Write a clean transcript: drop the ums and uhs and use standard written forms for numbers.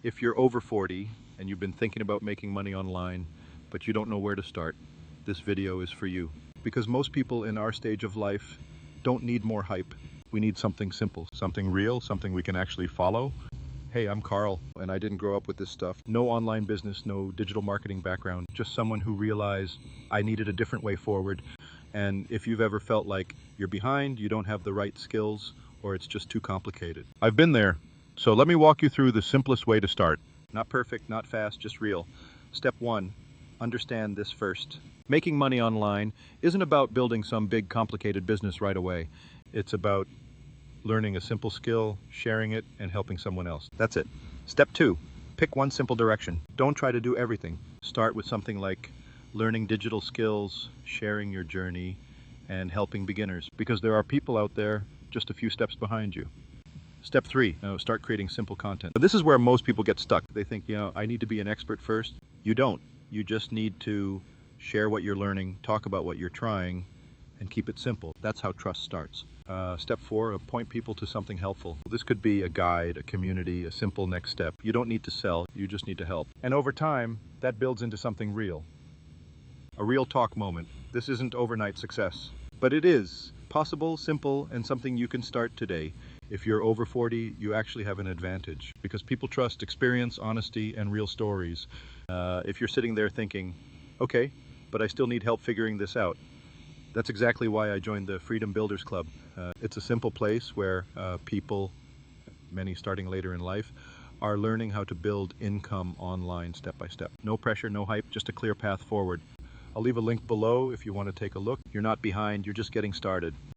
If you're over 40 and you've been thinking about making money online, but you don't know where to start, this video is for you. Because most people in our stage of life don't need more hype. We need something simple, something real, something we can actually follow. Hey, I'm Carl, and I didn't grow up with this stuff. No online business, no digital marketing background, just someone who realized I needed a different way forward. And if you've ever felt like you're behind, you don't have the right skills, or it's just too complicated, I've been there. So let me walk you through the simplest way to start. Not perfect, not fast, just real. Step one, understand this first. Making money online isn't about building some big complicated business right away. It's about learning a simple skill, sharing it, and helping someone else. That's it. Step two, pick one simple direction. Don't try to do everything. Start with something like learning digital skills, sharing your journey, and helping beginners, because there are people out there just a few steps behind you. Step three, start creating simple content. This is where most people get stuck. They think, I need to be an expert first. You don't. You just need to share what you're learning, talk about what you're trying, and keep it simple. That's how trust starts. Step four, point people to something helpful. This could be a guide, a community, a simple next step. You don't need to sell, you just need to help. And over time, that builds into something real. A real talk moment. This isn't overnight success, but it is possible, simple, and something you can start today. If you're over 40, you actually have an advantage because people trust experience, honesty, and real stories. If you're sitting there thinking, okay, but I still need help figuring this out, that's exactly why I joined the Freedom Builders Club. It's a simple place where people, many starting later in life, are learning how to build income online step by step. No pressure, no hype, just a clear path forward. I'll leave a link below if you want to take a look. You're not behind, you're just getting started.